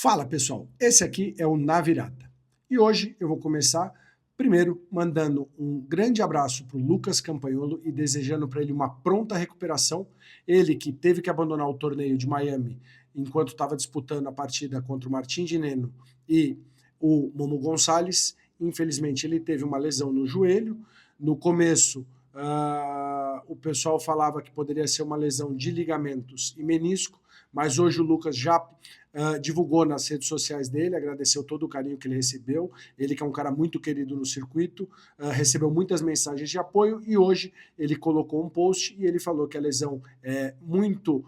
Fala pessoal, esse aqui é o Na Virada. E hoje eu vou começar primeiro mandando um grande abraço para o Lucas Campagnolo e desejando para ele uma pronta recuperação. Ele que teve que abandonar o torneio de Miami enquanto estava disputando a partida contra o Martin Dineno e o Momo Gonçalves. Infelizmente ele teve uma lesão no joelho. No começo o pessoal falava que poderia ser uma lesão de ligamentos e menisco, mas hoje o Lucas já divulgou nas redes sociais dele, agradeceu todo o carinho que ele recebeu, ele que é um cara muito querido no circuito, recebeu muitas mensagens de apoio e hoje ele colocou um post e ele falou que a lesão é muito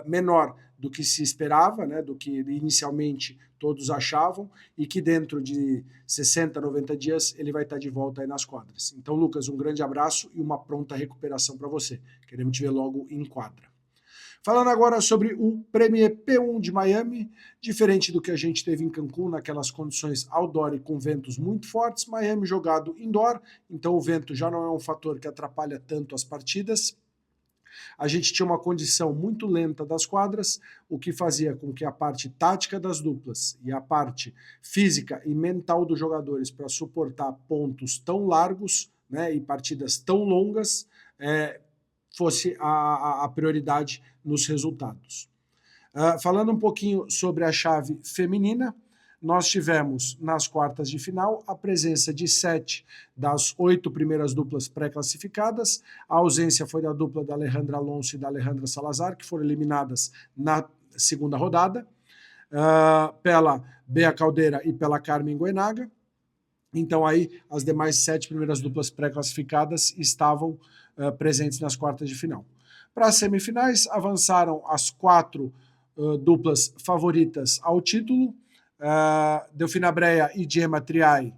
menor do que se esperava, né, do que inicialmente todos achavam, e que dentro de 60, 90 dias ele vai estar de volta aí nas quadras. Então, Lucas, um grande abraço e uma pronta recuperação para você. Queremos te ver logo em quadra. Falando agora sobre o Premier P1 de Miami, diferente do que a gente teve em Cancún, naquelas condições outdoor e com ventos muito fortes, Miami jogado indoor, então o vento já não é um fator que atrapalha tanto as partidas. A gente tinha uma condição muito lenta das quadras, o que fazia com que a parte tática das duplas e a parte física e mental dos jogadores para suportar pontos tão largos, né, e partidas tão longas, fosse a prioridade nos resultados. Falando um pouquinho sobre a chave feminina, nós tivemos nas quartas de final a presença de 7 das 8 primeiras duplas pré-classificadas. A ausência foi da dupla da Alejandra Alonso e da Alejandra Salazar, que foram eliminadas na segunda rodada, pela Bea Caldeira e pela Carmen Goenaga. Então aí as demais 7 primeiras duplas pré-classificadas estavam presentes nas quartas de final. Para as semifinais, avançaram as 4 duplas favoritas ao título, Delfina Breia e Gemma Triay,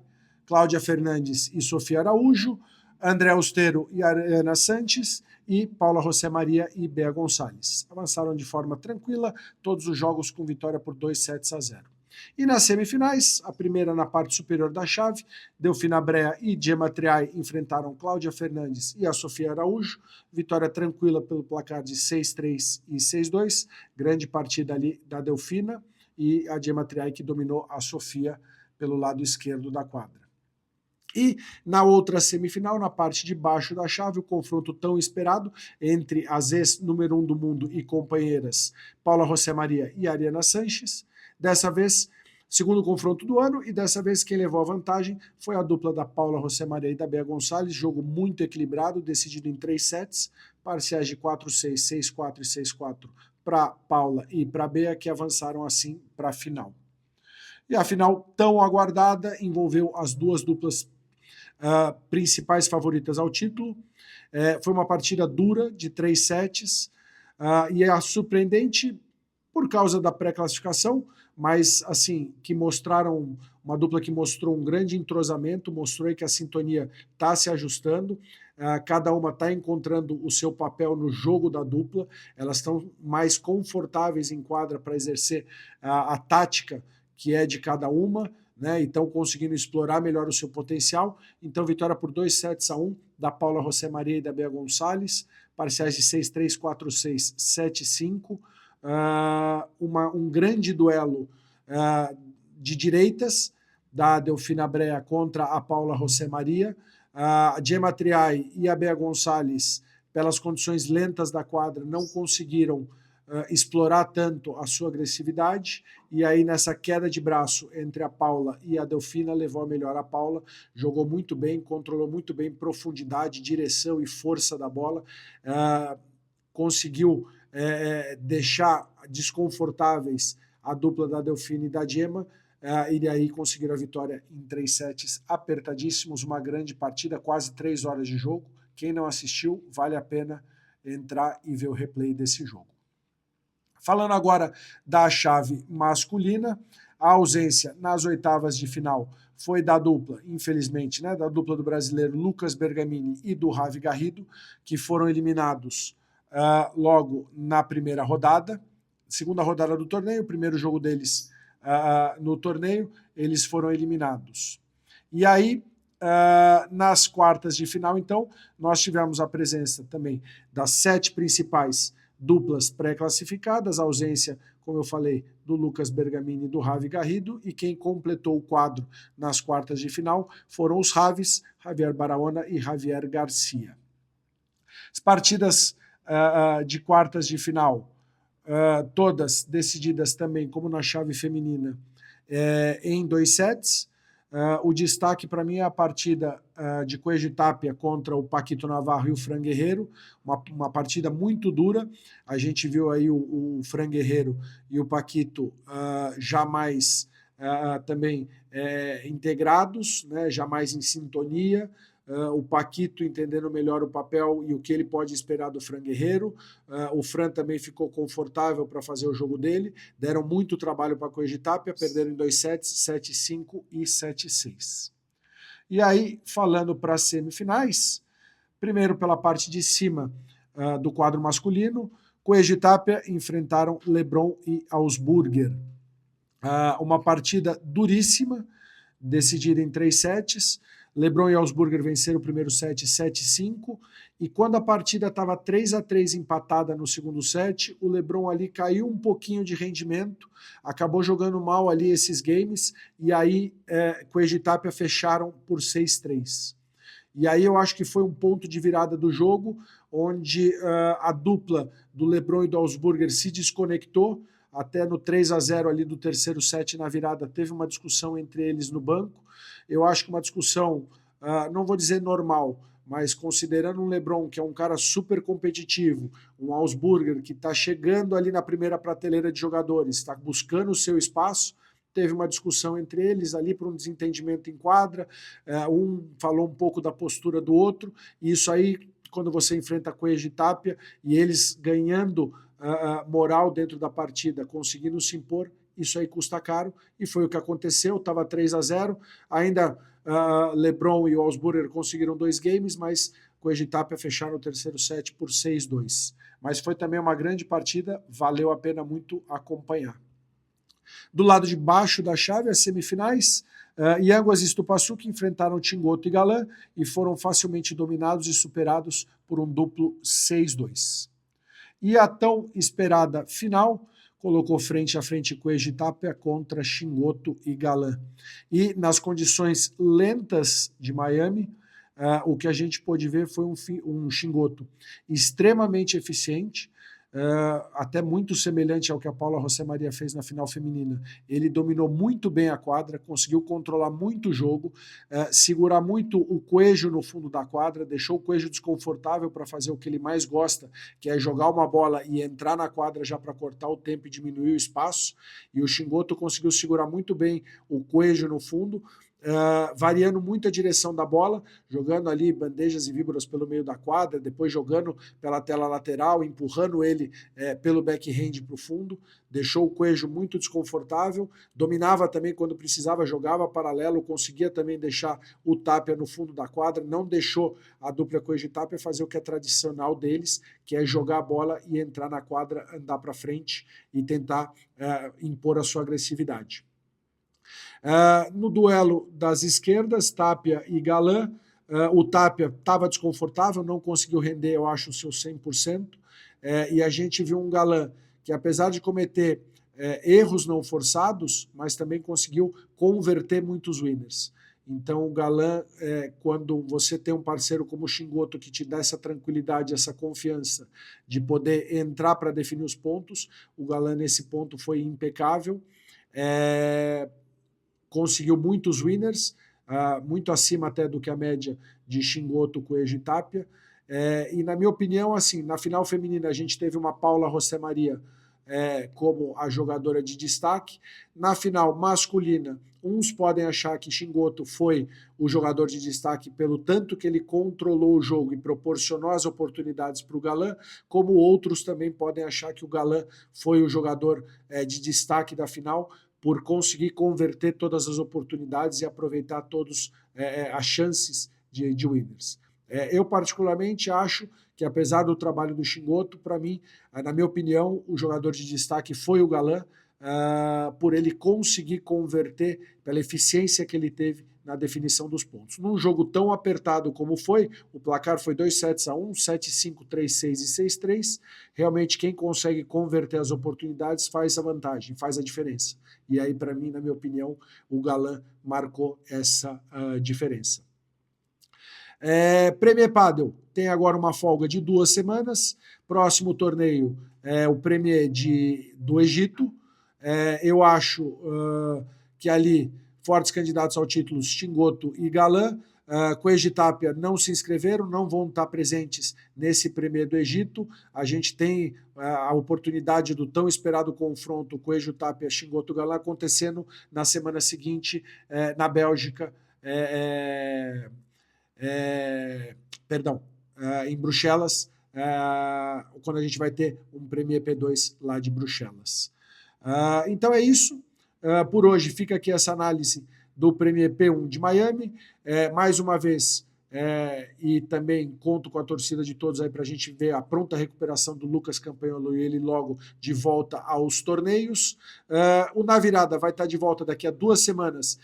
Cláudia Fernandes e Sofia Araújo, André Austero e Ariana Sanches, e Paula José Maria e Bea Gonçalves. Avançaram de forma tranquila, todos os jogos com vitória por 2-0. E nas semifinais, a primeira na parte superior da chave, Delfina Breia e Gemma Triay enfrentaram Cláudia Fernandes e a Sofia Araújo, vitória tranquila pelo placar de 6-3 e 6-2, grande partida ali da Delfina, e a Gemma Triay que dominou a Sofia pelo lado esquerdo da quadra. E na outra semifinal, na parte de baixo da chave, o confronto tão esperado entre as ex-número 1 do mundo e companheiras Paula José Maria e Ariana Sanches. Dessa vez, segundo confronto do ano, e dessa vez quem levou a vantagem foi a dupla da Paula José Maria e da Bea Gonçalves, jogo muito equilibrado, decidido em 3 sets, parciais de 4-6, 6-4 e 6-4 para Paula e para Bea, que avançaram assim para a final. E a final tão aguardada envolveu as duas duplas principais favoritas ao título. Foi uma partida dura de 3 sets, e é surpreendente por causa da pré-classificação, mas assim, que mostraram, uma dupla que mostrou um grande entrosamento, mostrou que a sintonia está se ajustando, cada uma está encontrando o seu papel no jogo da dupla, elas estão mais confortáveis em quadra para exercer a tática que é de cada uma, né? Então conseguindo explorar melhor o seu potencial. Então vitória por 2-1 da Paula José Maria e da Bea Gonçalves, parciais de 6-3, 4-6, 7-5, um grande duelo de direitas da Delfina Breia contra a Paula José Maria. A Gemma Triay e a Bea Gonçalves, pelas condições lentas da quadra, não conseguiram explorar tanto a sua agressividade, e aí nessa queda de braço entre a Paula e a Delfina, levou a melhor a Paula, jogou muito bem, controlou muito bem profundidade, direção e força da bola, conseguiu deixar desconfortáveis a dupla da Delfina e da Gemma, e aí conseguiram a vitória em 3 sets apertadíssimos, uma grande partida, quase 3 horas de jogo. Quem não assistiu, vale a pena entrar e ver o replay desse jogo. Falando agora da chave masculina, a ausência nas oitavas de final foi da dupla, infelizmente, né, da dupla do brasileiro Lucas Bergamini e do Ravi Garrido, que foram eliminados logo na primeira rodada, segunda rodada do torneio, o primeiro jogo deles no torneio, eles foram eliminados. E aí, nas quartas de final, então, nós tivemos a presença também das 7 principais duplas pré-classificadas, a ausência, como eu falei, do Lucas Bergamini e do Ravi Garrido, e quem completou o quadro nas quartas de final foram os Ravis, Javier Barahona e Javier Garcia. As partidas de quartas de final, todas decididas também, como na chave feminina, em 2 sets. O destaque para mim é a partida de Coelho Tapia contra o Paquito Navarro e o Fran Guerreiro, uma partida muito dura. A gente viu aí o Fran Guerreiro e o Paquito jamais também integrados, né, jamais em sintonia. O Paquito entendendo melhor o papel e o que ele pode esperar do Fran Guerreiro. O Fran também ficou confortável para fazer o jogo dele. Deram muito trabalho para a Coelho Tapia, perderam em 2 sets, 7-5 e 7-6. E aí, falando para as semifinais, primeiro pela parte de cima do quadro masculino, Coelho Tapia enfrentaram Lebron e Augsburger. Uma partida duríssima, decidida em 3 sets. Lebron e Augsburger venceram o primeiro set 7-5, e quando a partida estava 3-3 empatada no segundo set, o Lebron ali caiu um pouquinho de rendimento, acabou jogando mal ali esses games, e aí Coelho Tapia fecharam por 6-3. E aí eu acho que foi um ponto de virada do jogo, onde a dupla do Lebron e do Augsburger se desconectou. Até no 3-0 ali do terceiro set na virada, teve uma discussão entre eles no banco. Eu acho que uma discussão, não vou dizer normal, mas considerando um Lebron, que é um cara super competitivo, um Augsburger que está chegando ali na primeira prateleira de jogadores, está buscando o seu espaço, teve uma discussão entre eles ali por um desentendimento em quadra, um falou um pouco da postura do outro, e isso aí, quando você enfrenta Coelho Tapia e eles ganhando moral dentro da partida, conseguindo se impor, isso aí custa caro, e foi o que aconteceu. Estava 3-0, ainda Lebron e o Augsburger conseguiram 2 games, mas Coelho Tapia fecharam o terceiro set por 6-2. Mas foi também uma grande partida, valeu a pena muito acompanhar. Do lado de baixo da chave, as semifinais, Yanguas e Stupasuk enfrentaram Chingoto e Galan e foram facilmente dominados e superados por um duplo 6-2. E a tão esperada final colocou frente a frente Coelho Tapia contra Chingoto e Galan. E nas condições lentas de Miami, o que a gente pôde ver foi um Chingoto extremamente eficiente, até muito semelhante ao que a Paula José Maria fez na final feminina. Ele dominou muito bem a quadra, conseguiu controlar muito o jogo, segurar muito o Coelho no fundo da quadra, deixou o Coelho desconfortável para fazer o que ele mais gosta, que é jogar uma bola e entrar na quadra já para cortar o tempo e diminuir o espaço, e o Chingoto conseguiu segurar muito bem o Coelho no fundo, variando muito a direção da bola, jogando ali bandejas e víboras pelo meio da quadra, depois jogando pela tela lateral, empurrando ele pelo backhand para o fundo, deixou o Coelho muito desconfortável, dominava também quando precisava, jogava paralelo, conseguia também deixar o Tapia no fundo da quadra, não deixou a dupla Coelho Tapia fazer o que é tradicional deles, que é jogar a bola e entrar na quadra, andar para frente e tentar impor a sua agressividade. No duelo das esquerdas, Tapia e Galan, o Tapia estava desconfortável, não conseguiu render, eu acho, o seu 100%, e a gente viu um Galan que, apesar de cometer erros não forçados, mas também conseguiu converter muitos winners. Então, o Galan, quando você tem um parceiro como o Chingoto que te dá essa tranquilidade, essa confiança de poder entrar para definir os pontos, o Galan nesse ponto foi impecável. Conseguiu muitos winners, muito acima até do que a média de Chingoto, Coelho e Tapia. E na minha opinião, assim, na final feminina a gente teve uma Paula José Maria como a jogadora de destaque. Na final masculina, uns podem achar que Chingoto foi o jogador de destaque pelo tanto que ele controlou o jogo e proporcionou as oportunidades para o Galan, como outros também podem achar que o Galan foi o jogador de destaque da final, por conseguir converter todas as oportunidades e aproveitar todas as chances de winners. Eu particularmente acho que, apesar do trabalho do Chingoto, para mim, na minha opinião, o jogador de destaque foi o Galan, por ele conseguir converter, pela eficiência que ele teve na definição dos pontos. Num jogo tão apertado como foi, o placar foi 2-1, 7-5, 3-6 e 6-3, realmente quem consegue converter as oportunidades faz a vantagem, faz a diferença. E aí, para mim, na minha opinião, o Galan marcou essa diferença. Premier Padel tem agora uma folga de 2 semanas. Próximo torneio é o Premier do Egito. Eu acho que ali fortes candidatos ao título, Chingoto e Galan. Coelho e Tapia não se inscreveram, não vão estar presentes nesse Premier do Egito. A gente tem a oportunidade do tão esperado confronto Coelho, Tapia, Chingoto, Galan acontecendo na semana seguinte na Bélgica, em Bruxelas, quando a gente vai ter um Premier P2 lá de Bruxelas. Então é isso. Por hoje fica aqui essa análise do Premier P1 de Miami. Mais uma vez, e também conto com a torcida de todos aí para a gente ver a pronta recuperação do Lucas Campagnolo e ele logo de volta aos torneios. O Na Virada vai estar de volta daqui a 2 semanas,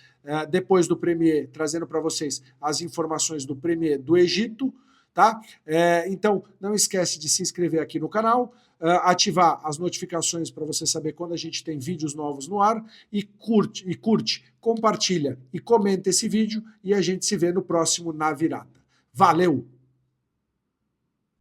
depois do Premier, trazendo para vocês as informações do Premier do Egito. Tá? Então, não esquece de se inscrever aqui no canal, ativar as notificações para você saber quando a gente tem vídeos novos no ar, e curte, compartilha e comenta esse vídeo, e a gente se vê no próximo Na Virada. Valeu!